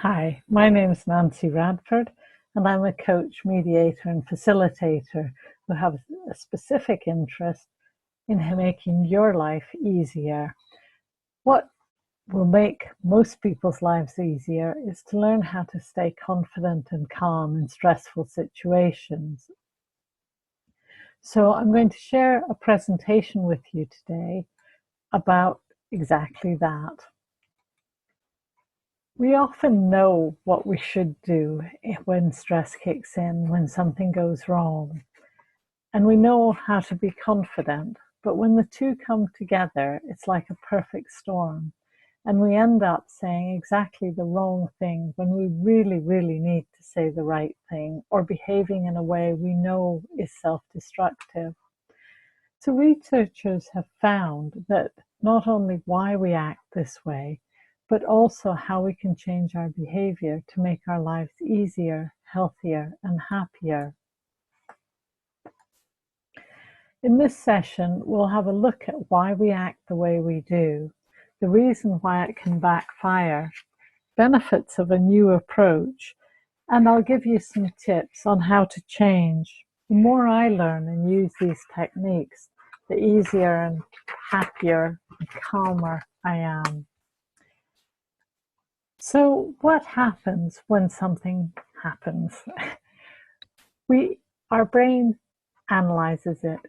Hi, my name is Nancy Radford, and I'm a coach, mediator, and facilitator who have a specific interest in making your life easier. What will make most people's lives easier is to learn how to stay confident and calm in stressful situations. So, I'm going to share a presentation with you today about exactly that. We often know what we should do when stress kicks in, when something goes wrong, and we know how to be confident. But when the two come together, it's like a perfect storm, and we end up saying exactly the wrong thing when we really, really need to say the right thing, or behaving in a way we know is self-destructive. So researchers have found that not only why we act this way, but also how we can change our behavior to make our lives easier, healthier, and happier. In this session, we'll have a look at why we act the way we do, the reason why it can backfire, benefits of a new approach, and I'll give you some tips on how to change. The more I learn and use these techniques, the easier and happier and calmer I am. So what happens when something happens? Our brain analyzes it.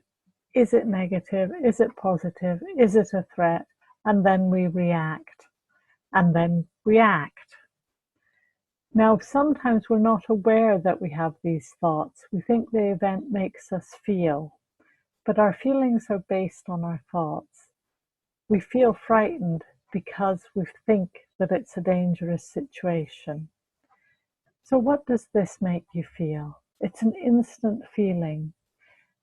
Is it negative? Is it positive? Is it a threat? And then we react and then react. Now, sometimes we're not aware that we have these thoughts. We think the event makes us feel, but our feelings are based on our thoughts. We feel frightened because we think that it's a dangerous situation. So what does this make you feel? It's an instant feeling,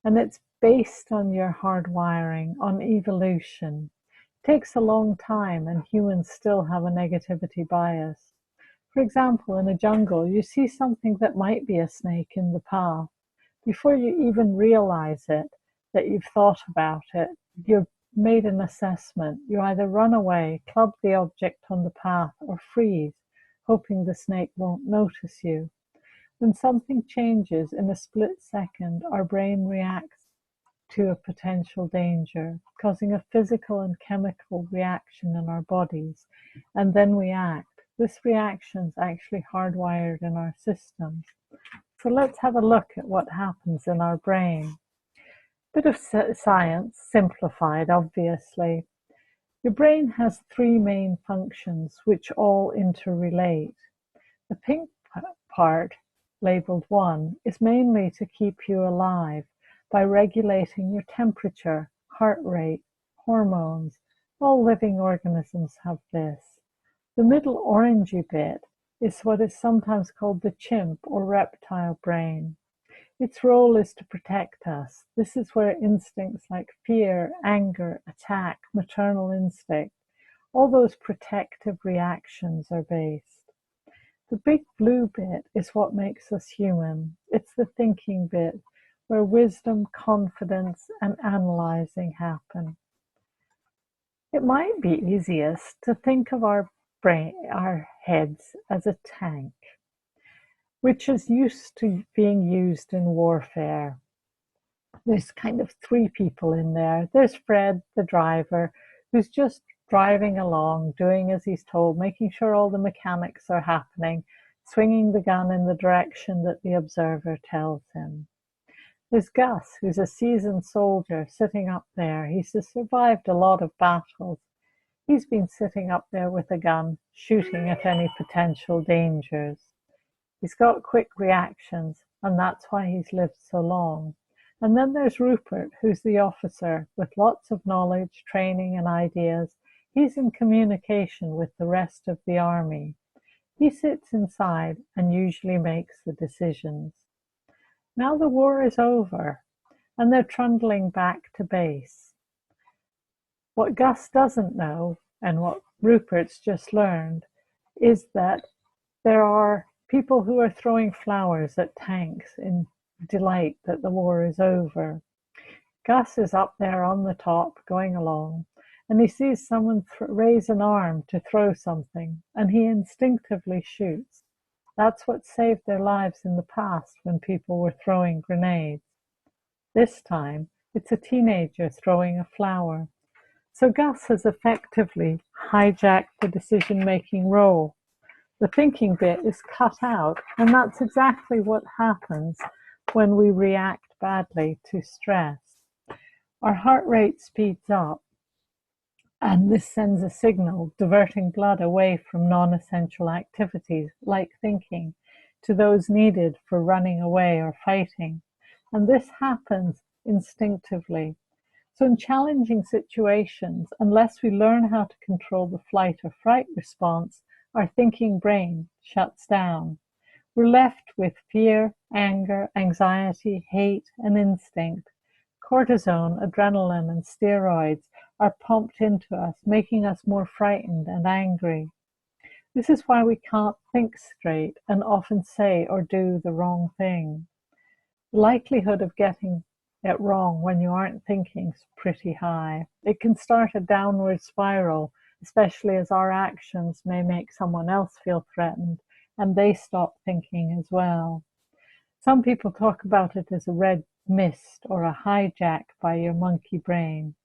and it's based on your hardwiring, on evolution. It takes a long time, and humans still have a negativity bias. For example, in a jungle, you see something that might be a snake in the path. Before you even realize it, that you've thought about it, you've made an assessment. You either run away, club the object on the path, or freeze, hoping the snake won't notice you. When something changes in a split second, our brain reacts to a potential danger, causing a physical and chemical reaction in our bodies, and then we act. This reaction is actually hardwired in our systems. So let's have a look at what happens in our brain. Bit of science, simplified obviously. Your brain has three main functions which all interrelate. The pink part, labeled 1, is mainly to keep you alive by regulating your temperature, heart rate, hormones. All living organisms have this. The middle orangey bit is what is sometimes called the chimp or reptile brain. Its role is to protect us. This is where instincts like fear, anger, attack, maternal instinct, all those protective reactions are based. The big blue bit is what makes us human. It's the thinking bit, where wisdom, confidence, and analyzing happen. It might be easiest to think of our heads as a tank, which is used to being used in warfare. There's kind of three people in there. There's Fred, the driver, who's just driving along, doing as he's told, making sure all the mechanics are happening, swinging the gun in the direction that the observer tells him. There's Gus, who's a seasoned soldier sitting up there. He's survived a lot of battles. He's been sitting up there with a gun, shooting at any potential dangers. He's got quick reactions, and that's why he's lived so long. And then there's Rupert, who's the officer, with lots of knowledge, training, and ideas. He's in communication with the rest of the army. He sits inside and usually makes the decisions. Now the war is over, and they're trundling back to base. What Gus doesn't know, and what Rupert's just learned, is that there are people who are throwing flowers at tanks in delight that the war is over. Gus is up there on the top, going along, and he sees someone raise an arm to throw something, and he instinctively shoots. That's what saved their lives in the past when people were throwing grenades. This time, it's a teenager throwing a flower. So Gus has effectively hijacked the decision-making role. The thinking bit is cut out, and that's exactly what happens when we react badly to stress. Our heart rate speeds up, and this sends a signal diverting blood away from non-essential activities like thinking to those needed for running away or fighting. And this happens instinctively. So in challenging situations, unless we learn how to control the flight or fright response, our thinking brain shuts down. We're left with fear, anger, anxiety, hate, and instinct. Cortisone, adrenaline, and steroids are pumped into us, making us more frightened and angry. This is why we can't think straight and often say or do the wrong thing. The likelihood of getting it wrong when you aren't thinking is pretty high. It can start a downward spiral, especially as our actions may make someone else feel threatened and they stop thinking as well. Some people talk about it as a red mist or a hijack by your monkey brain.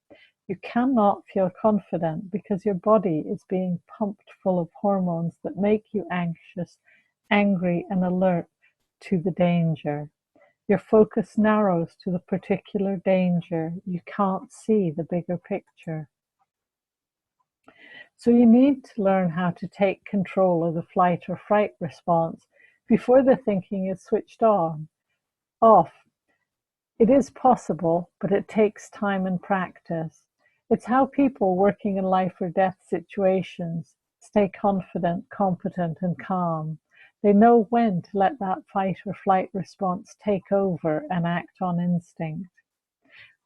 You cannot feel confident because your body is being pumped full of hormones that make you anxious, angry, and alert to the danger. Your focus narrows to the particular danger. You can't see the bigger picture. So you need to learn how to take control of the flight or fright response before the thinking is switched off. It is possible, but it takes time and practice. It's how people working in life or death situations stay confident, competent, and calm. They know when to let that fight or flight response take over and act on instinct.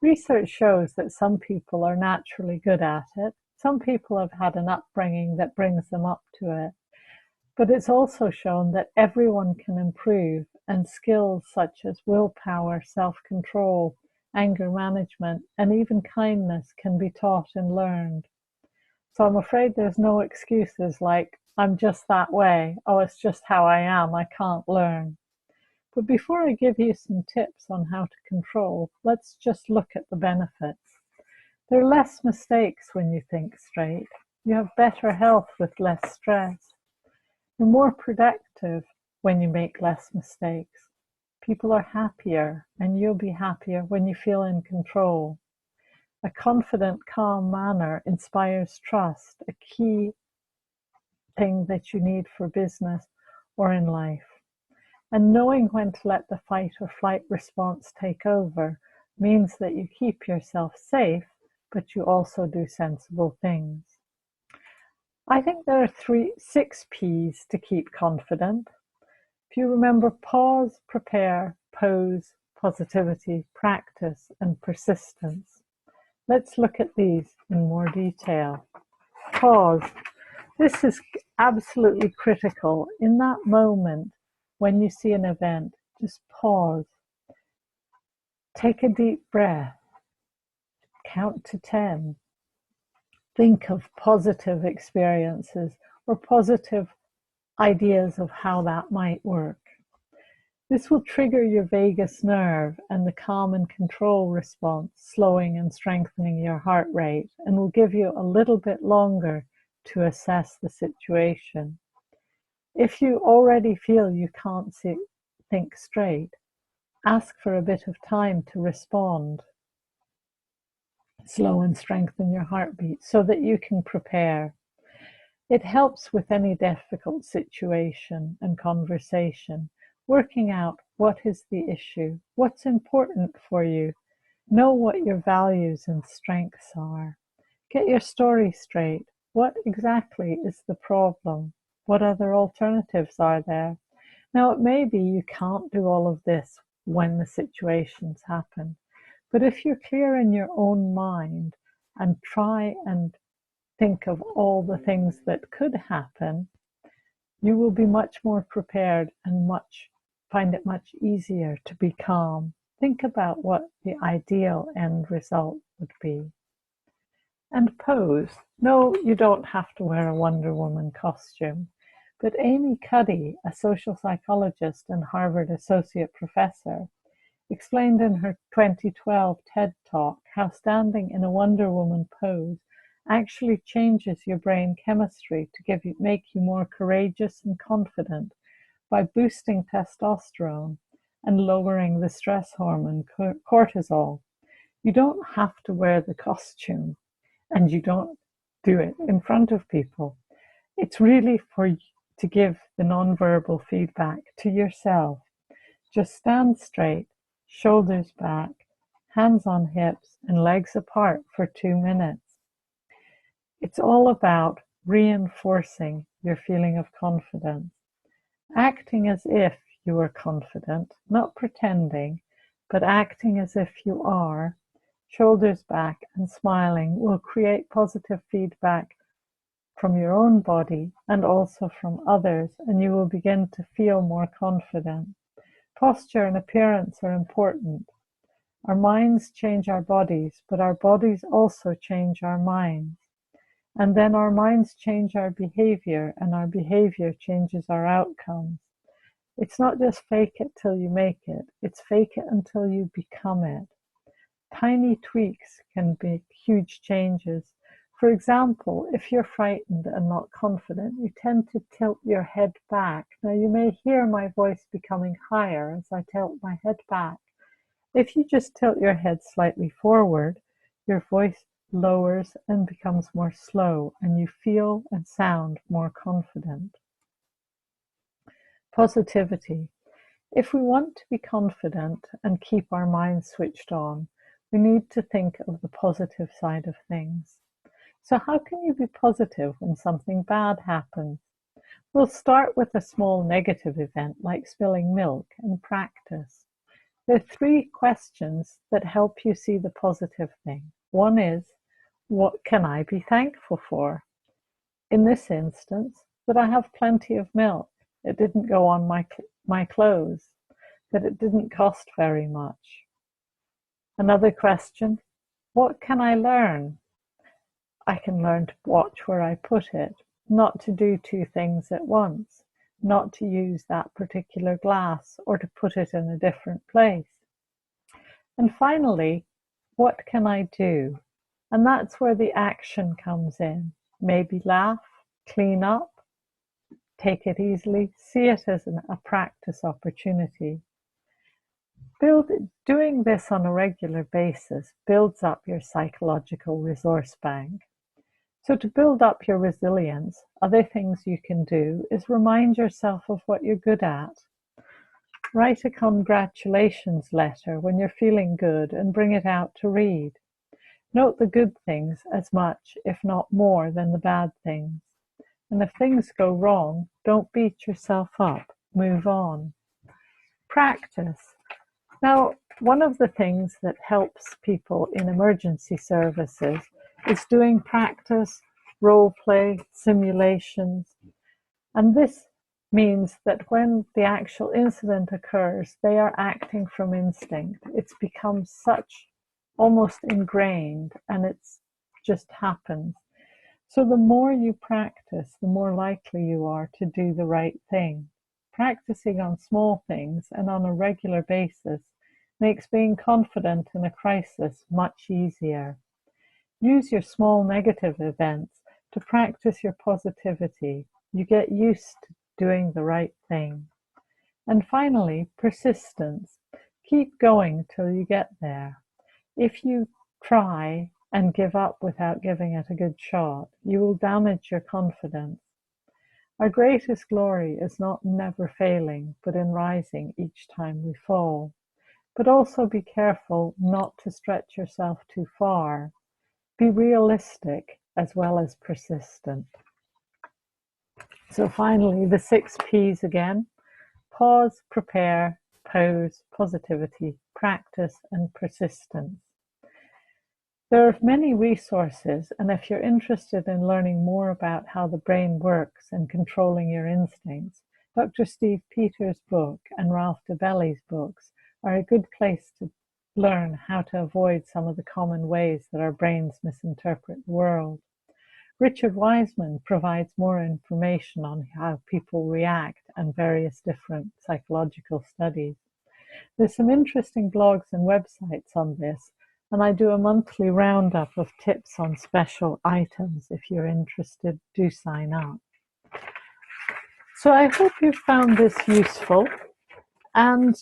Research shows that some people are naturally good at it. Some people have had an upbringing that brings them up to it. But it's also shown that everyone can improve, and skills such as willpower, self-control, anger management, and even kindness can be taught and learned. So I'm afraid there's no excuses like, I'm just that way, oh, it's just how I am, I can't learn. But before I give you some tips on how to control, let's just look at the benefits. There are less mistakes when you think straight. You have better health with less stress. You're more productive when you make less mistakes. People are happier, and you'll be happier when you feel in control. A confident, calm manner inspires trust, a key thing that you need for business or in life. And knowing when to let the fight or flight response take over means that you keep yourself safe, but you also do sensible things. I think there are 6 P's to keep confident. If you remember, pause, prepare, pose, positivity, practice, and persistence. Let's look at these in more detail. Pause. This is absolutely critical. In that moment, when you see an event, just pause. Take a deep breath. Count to 10. Think of positive experiences or positive ideas of how that might work. This will trigger your vagus nerve and the calm and control response, slowing and strengthening your heart rate, and will give you a little bit longer to assess the situation. If you already feel you can't think straight, ask for a bit of time to respond. Slow and strengthen your heartbeat so that you can prepare. It helps with any difficult situation and conversation, working out what is the issue, what's important for you, know what your values and strengths are. Get your story straight. What exactly is the problem? What other alternatives are there? Now, it may be you can't do all of this when the situations happen, but if you're clear in your own mind and try and think of all the things that could happen, you will be much more prepared and find it much easier to be calm. Think about what the ideal end result would be. And pose. No, you don't have to wear a Wonder Woman costume. But Amy Cuddy, a social psychologist and Harvard associate professor, explained in her 2012 TED Talk how standing in a Wonder Woman pose actually changes your brain chemistry to make you more courageous and confident by boosting testosterone and lowering the stress hormone cortisol. You don't have to wear the costume, and you don't do it in front of people. It's really for you to give the nonverbal feedback to yourself. Just stand straight, shoulders back, hands on hips, and legs apart for 2 minutes. It's all about reinforcing your feeling of confidence, acting as if you are confident, not pretending, but acting as if you are. Shoulders back and smiling will create positive feedback from your own body and also from others, and you will begin to feel more confident. Posture and appearance are important. Our minds change our bodies, but our bodies also change our minds. And then our minds change our behavior, and our behavior changes our outcomes. It's not just fake it till you make it, it's fake it until you become it. Tiny tweaks can make huge changes. For example, if you're frightened and not confident, you tend to tilt your head back. Now, you may hear my voice becoming higher as I tilt my head back. If you just tilt your head slightly forward, your voice lowers and becomes more slow, and you feel and sound more confident. Positivity. If we want to be confident and keep our minds switched on, we need to think of the positive side of things. So how can you be positive when something bad happens? We'll start with a small negative event like spilling milk and practice. There are 3 questions that help you see the positive thing. One is, what can I be thankful for? In this instance, that I have plenty of milk. It didn't go on my clothes, that it didn't cost very much. Another question, what can I learn? I can learn to watch where I put it, not to do 2 things at once, not to use that particular glass or to put it in a different place. And finally, what can I do? And that's where the action comes in. Maybe laugh, clean up, take it easily, see it as a practice opportunity. Doing this on a regular basis builds up your psychological resource bank. So to build up your resilience, other things you can do is remind yourself of what you're good at. Write a congratulations letter when you're feeling good and bring it out to read. Note the good things as much, if not more, than the bad things. And if things go wrong, don't beat yourself up. Move on. Practice. Now, one of the things that helps people in emergency services is doing practice, role play, simulations. And this means that when the actual incident occurs, they are acting from instinct. It's become such almost ingrained, and it's just happens. So the more you practice, the more likely you are to do the right thing. Practicing on small things and on a regular basis makes being confident in a crisis much easier. Use your small negative events to practice your positivity. You get used to doing the right thing. And finally, persistence. Keep going till you get there. If you try and give up without giving it a good shot, you will damage your confidence. Our greatest glory is not never failing, but in rising each time we fall. But also be careful not to stretch yourself too far. Be realistic as well as persistent. So finally, the 6 P's again: pause, prepare, pose, positivity, practice, and persistence. There are many resources, and if you're interested in learning more about how the brain works and controlling your instincts, Dr. Steve Peters' book and Ralph DeBelly's books are a good place to learn how to avoid some of the common ways that our brains misinterpret the world. Richard Wiseman provides more information on how people react and various different psychological studies. There's some interesting blogs and websites on this, and I do a monthly roundup of tips on special items. If you're interested, do sign up. So I hope you found this useful, and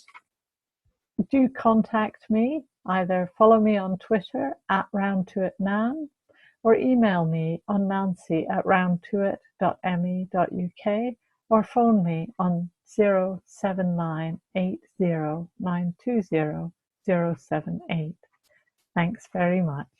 do contact me. Either follow me on Twitter at roundtoitnan or email me on nancy@roundtoit.me.uk or phone me on 07980920078. Thanks very much.